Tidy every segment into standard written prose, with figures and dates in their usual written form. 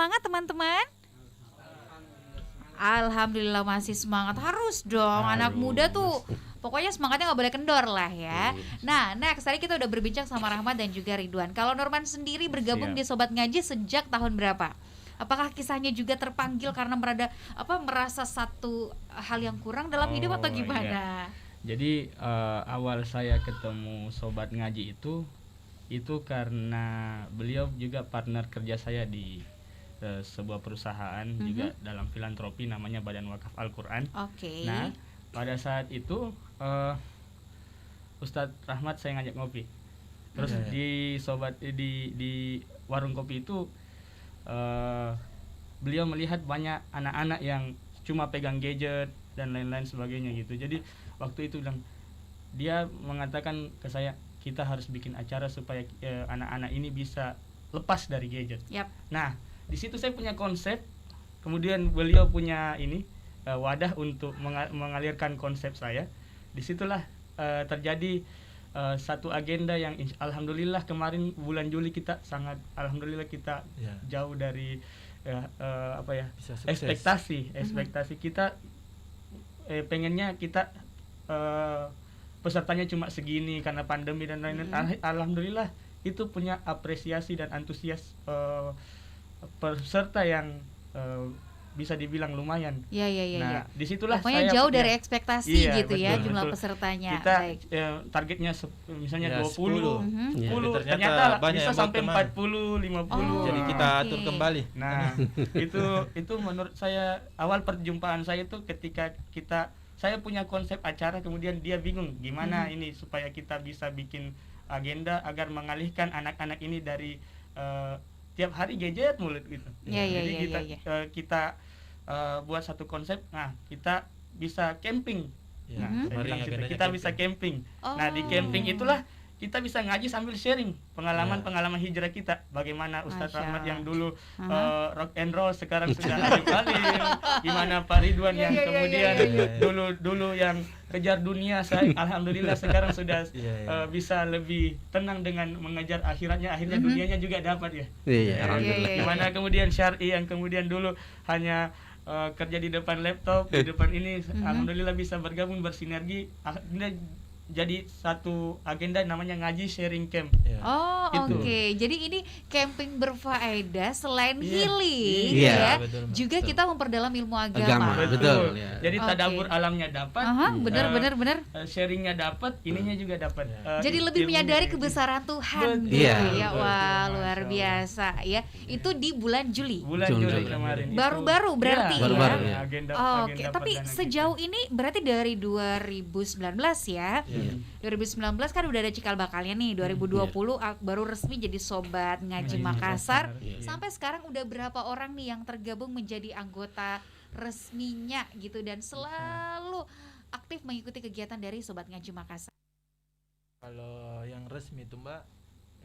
semangat teman-teman? Alhamdulillah masih semangat. Harus dong, anak muda tuh pokoknya semangatnya gak boleh kendor lah ya. Nah, next tadi kita udah berbincang sama Rahmat dan juga Ridwan. Kalau Norman sendiri bergabung di Sobat Ngaji sejak tahun berapa? Apakah kisahnya juga terpanggil karena merasa satu hal yang kurang dalam hidup atau gimana? Jadi awal saya ketemu Sobat Ngaji itu karena beliau juga partner kerja saya di sebuah perusahaan juga dalam filantropi namanya Badan Wakaf Al-Quran. Nah, pada saat itu Ustadz Rahmat saya ngajak ngopi. Terus di warung kopi itu beliau melihat banyak anak-anak yang cuma pegang gadget dan lain-lain sebagainya gitu. Jadi waktu itu dia mengatakan ke saya, kita harus bikin acara supaya anak-anak ini bisa lepas dari gadget. Nah, di situ saya punya konsep, kemudian beliau punya wadah untuk mengalirkan konsep saya. Disitulah terjadi satu agenda yang alhamdulillah kemarin bulan Juli kita alhamdulillah kita jauh dari ekspektasi kita. Pengennya kita pesertanya cuma segini karena pandemi dan lain-lain. Alhamdulillah itu punya apresiasi dan antusias peserta yang bisa dibilang lumayan. Nah, disitulah pokoknya saya jauh dari ekspektasi gitu ya, jumlah pesertanya. Kita targetnya misalnya 20, 10, ternyata bisa sampai 40, 50. Jadi kita atur kembali. Nah, itu menurut saya awal perjumpaan saya itu ketika saya punya konsep acara, kemudian dia bingung gimana ini supaya kita bisa bikin agenda agar mengalihkan anak-anak ini dari tiap hari gadget mulut gitu. Jadi kita buat satu konsep. Nah, kita bisa camping. Kita bisa camping. Nah, di camping itulah kita bisa ngaji sambil sharing pengalaman hijrah kita. Bagaimana Ustadz Rahmat yang dulu rock and roll sekarang sudah alim alim. Gimana Pak Ridwan yang kemudian dulu yang kejar dunia, alhamdulillah sekarang sudah bisa lebih tenang dengan mengejar akhiratnya, akhirnya dunianya juga dapat ya. Gimana kemudian Syar'i yang kemudian dulu hanya kerja di depan laptop, di depan ini, alhamdulillah bisa bergabung bersinergi. Jadi satu agenda namanya ngaji sharing camp. Jadi ini camping berfaedah selain healing betul, juga kita memperdalam ilmu agama. Betul. Jadi tadabbur alamnya dapat. Benar. Sharingnya dapat, ininya juga dapat. Jadi lebih menyadari kebesaran Tuhan gitu ya. Wah, luar biasa ya. Itu di bulan Juli. Juli kemarin. Baru-baru berarti ya. Agenda tapi sejauh ini berarti dari 2019 ya. 2019 kan udah ada cikal bakalnya nih. 2020 baru resmi jadi Sobat Ngaji Makassar. Sampai sekarang udah berapa orang nih yang tergabung menjadi anggota resminya gitu dan selalu aktif mengikuti kegiatan dari Sobat Ngaji Makassar? Kalau yang resmi itu Mbak,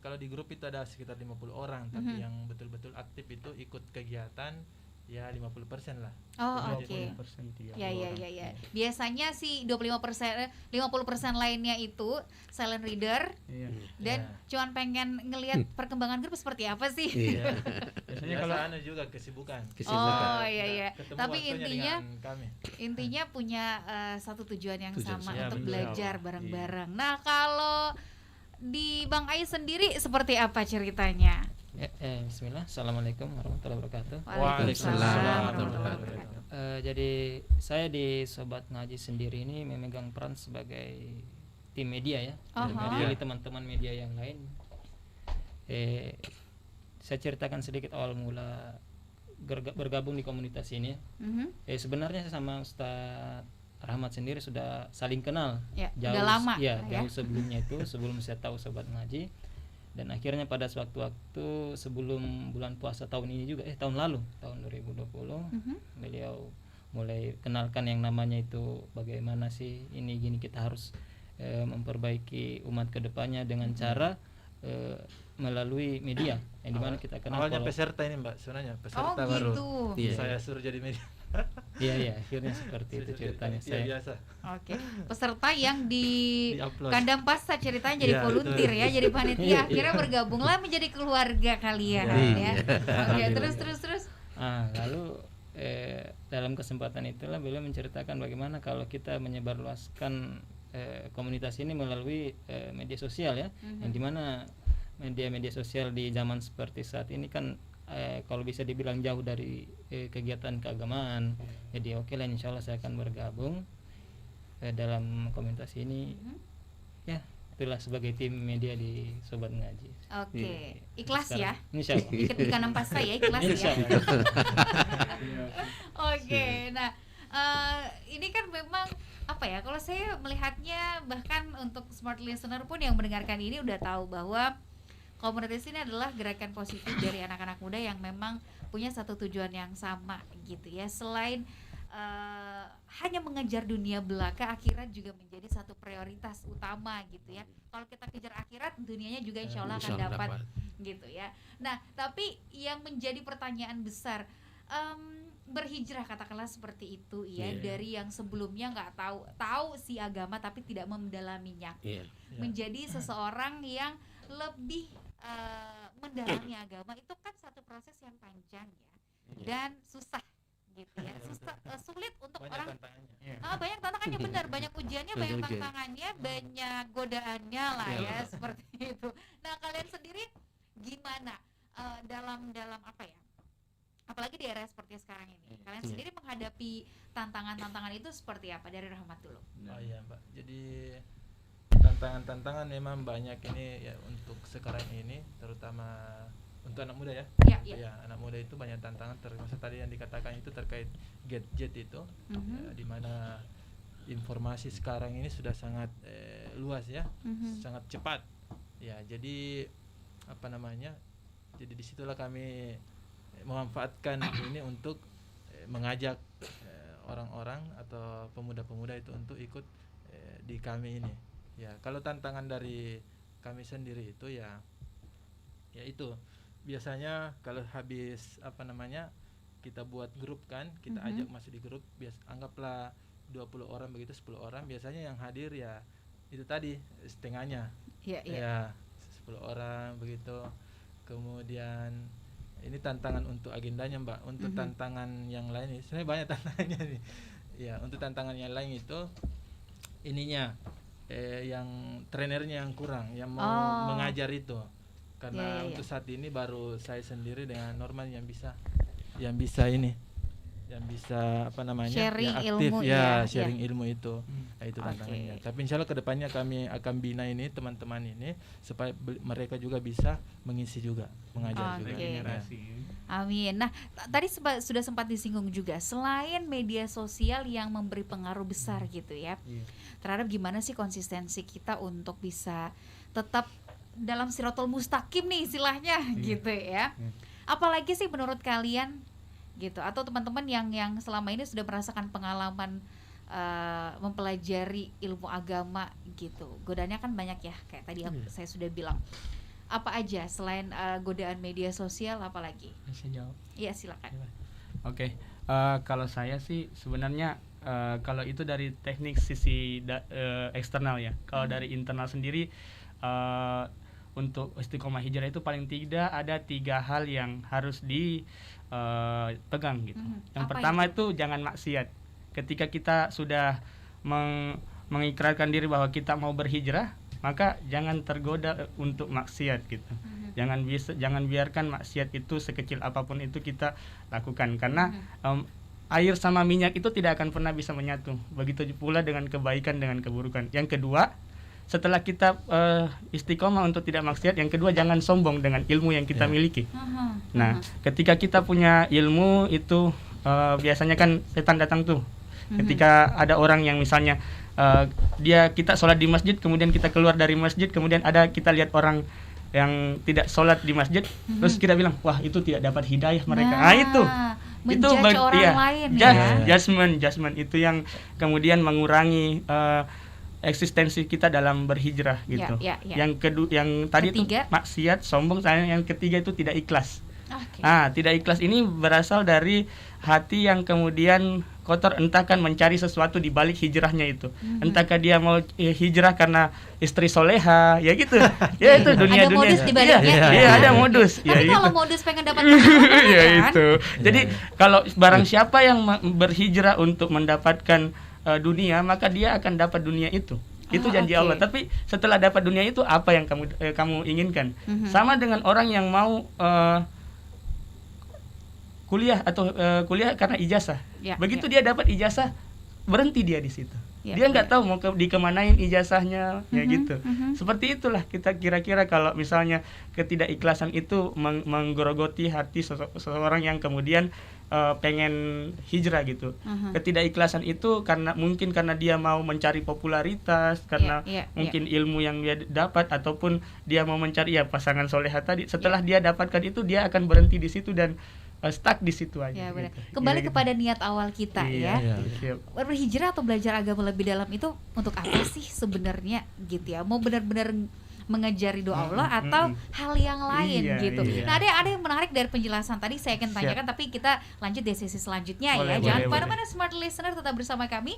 kalau di grup itu ada sekitar 50 orang, tapi yang betul-betul aktif itu ikut kegiatan ya 50% lah. Ya. Biasanya sih 50% lainnya itu silent reader dan cuman pengen ngelihat perkembangan grup seperti apa sih. Biasanya kalau juga kesibukan. Tapi intinya punya satu tujuan yang sama untuk belajar bareng-bareng. Nah, kalau di Bang Ais sendiri seperti apa ceritanya? Bismillah, Assalamualaikum warahmatullahi wabarakatuh. Waalaikumsalam warahmatullahi wabarakatuh. Jadi saya di Sobat Ngaji sendiri ini memegang peran sebagai tim media ya. Jadi teman-teman media yang lain. Saya ceritakan sedikit awal mula bergabung di komunitas ini. Sebenarnya sama Ustadz Rahmat sendiri sudah saling kenal jauh lama jauh sebelumnya itu, sebelum saya tahu Sobat Ngaji. Dan akhirnya pada sewaktu-waktu sebelum bulan puasa tahun ini juga tahun lalu, tahun 2020 beliau mulai kenalkan yang namanya itu bagaimana sih ini gini, kita harus memperbaiki umat kedepannya dengan cara melalui media yang dimana kita kenal awalnya peserta ini Mbak, sebenarnya peserta baru saya suruh jadi media. Iya, akhirnya seperti itu ceritanya saya. Peserta yang di kandang pasta ceritanya jadi volunteer ya, jadi panitia. Akhirnya bergabunglah menjadi keluarga kalian ya. Terus. Lalu dalam kesempatan itulah beliau menceritakan bagaimana kalau kita menyebarluaskan komunitas ini melalui media sosial ya, yang dimana media-media sosial di zaman seperti saat ini kan kalau bisa dibilang jauh dari kegiatan keagamaan. Jadi oke lah, insya Allah saya akan bergabung dalam komunitas ini. Ya, itulah sebagai tim media di Sobat Ngaji. Oke, ikhlas sekarang, ya. Insya Allah. Di kanam pas saya ikhlas ya. Oke, nah ini kan memang apa ya? Kalau saya melihatnya, bahkan untuk smart listener pun yang mendengarkan ini udah tahu bahwa komunitas ini adalah gerakan positif dari anak-anak muda yang memang punya satu tujuan yang sama gitu ya. Selain hanya mengejar dunia belaka, akhirat juga menjadi satu prioritas utama gitu ya. Kalau kita kejar akhirat, dunianya juga insya Allah akan dapat gitu ya. Nah, tapi yang menjadi pertanyaan besar, berhijrah katakanlah seperti itu ya, dari yang sebelumnya nggak tahu si agama tapi tidak mendalaminya, menjadi seseorang yang lebih mendalami agama, itu kan satu proses yang panjang ya, dan susah gitu ya, sulit untuk banyak orang banyak tantangannya, benar, banyak ujiannya, banyak tantangannya, banyak godaannya lah ya, seperti itu. Nah, kalian sendiri gimana dalam apa ya, apalagi di era seperti sekarang ini, kalian sendiri menghadapi tantangan-tantangan itu seperti apa? Dari Rahmat dulu. Oh iya Mbak, jadi tantangan memang banyak ini ya untuk sekarang ini, terutama untuk anak muda ya. Ya, anak muda itu banyak tantangan, termasuk tadi yang dikatakan itu terkait gadget itu, di mana informasi sekarang ini sudah sangat luas ya, sangat cepat. Ya, jadi apa namanya? Jadi disitulah kami memanfaatkan ini untuk mengajak orang-orang atau pemuda-pemuda itu untuk ikut di kami ini. Ya, kalau tantangan dari kami sendiri itu ya itu biasanya kalau habis apa namanya kita buat grup kan, kita ajak masuk di grup, anggaplah 20 orang begitu, 10 orang, biasanya yang hadir ya itu tadi setengahnya. Ya 10 orang begitu. Kemudian ini tantangan untuk agendanya Mbak. Untuk tantangan yang lain ini sebenarnya banyak tantangannya nih. Ya, untuk tantangan yang lain itu ininya yang trenernya yang kurang, yang mau mengajar itu. Karena untuk saat ini baru saya sendiri dengan Norman yang bisa ini, yang bisa apa namanya, sharing yang aktif ilmu sharing ilmu itu. Nah, itu tantangannya. Tapi insya Allah kedepannya kami akan bina ini teman-teman ini supaya mereka juga bisa mengisi juga, mengajar juga. Amin. Nah, tadi sudah sempat disinggung juga, selain media sosial yang memberi pengaruh besar gitu ya, terhadap gimana sih konsistensi kita untuk bisa tetap dalam siratul mustaqim nih istilahnya gitu ya. Apalagi sih menurut kalian gitu, atau teman-teman yang selama ini sudah merasakan pengalaman mempelajari ilmu agama gitu, godaannya kan banyak ya, kayak tadi saya sudah bilang. Apa aja selain godaan media sosial, apalagi? Bisa jawab? Iya, silakan. Oke. Kalau saya sih sebenarnya kalau itu dari teknik sisi eksternal ya. Kalau dari internal sendiri, untuk istiqomah hijrah itu paling tidak ada 3 hal yang harus dipegang gitu. Yang pertama itu jangan maksiat. Ketika kita sudah mengikrarkan diri bahwa kita mau berhijrah, maka jangan tergoda untuk maksiat gitu. Jangan biarkan maksiat itu sekecil apapun itu kita lakukan, karena air sama minyak itu tidak akan pernah bisa menyatu. Begitu pula dengan kebaikan dengan keburukan. Yang kedua, setelah kita istiqomah untuk tidak maksiat, yang kedua jangan sombong dengan ilmu yang kita miliki. Nah, ketika kita punya ilmu itu biasanya kan setan datang tuh. Ketika ada orang yang misalnya kita sholat di masjid, kemudian kita keluar dari masjid, kemudian kita lihat orang yang tidak sholat di masjid, terus kita bilang, wah itu tidak dapat hidayah mereka. Itu orang lain judgment itu yang kemudian mengurangi eksistensi kita dalam berhijrah gitu. Yang tadi itu maksiat, sombong, yang ketiga itu tidak ikhlas. Tidak ikhlas ini berasal dari hati yang kemudian kotor, entahkah mencari sesuatu di balik hijrahnya itu. Entahkah dia mau hijrah karena istri soleha, ya gitu. Ya itu dunia. Ada modus di baliknya. Iya, ada modus. Tapi kalau modus pengen dapat pasangan ya kan? itu. Jadi kalau barang siapa yang berhijrah untuk mendapatkan dunia, maka dia akan dapat dunia itu. Itu janji Allah. Tapi setelah dapat dunia itu, apa yang kamu inginkan? Sama dengan orang yang mau kuliah atau kuliah karena ijazah. Begitu dia dapat ijazah, berhenti dia di situ. Dia nggak tahu mau dikemanain ijazahnya, ya gitu. Seperti itulah kita kira-kira kalau misalnya ketidakikhlasan itu menggerogoti hati seseorang yang kemudian pengen hijrah gitu. Ketidakikhlasan itu mungkin karena dia mau mencari popularitas, karena mungkin ilmu yang dia dapat, ataupun dia mau mencari pasangan soleha tadi. Setelah dia dapatkan itu, dia akan berhenti di situ dan stuck di situ aja. Gitu. Kembali kepada niat awal kita berhijrah atau belajar agama lebih dalam itu untuk apa sih sebenarnya gitu ya? Mau benar-benar mengejar ridho Allah atau hal yang lain gitu. Nah, ada yang menarik dari penjelasan tadi saya akan tanyakan, tapi kita lanjut di sesi selanjutnya. Jangan kemana-mana, smart listener, tetap bersama kami.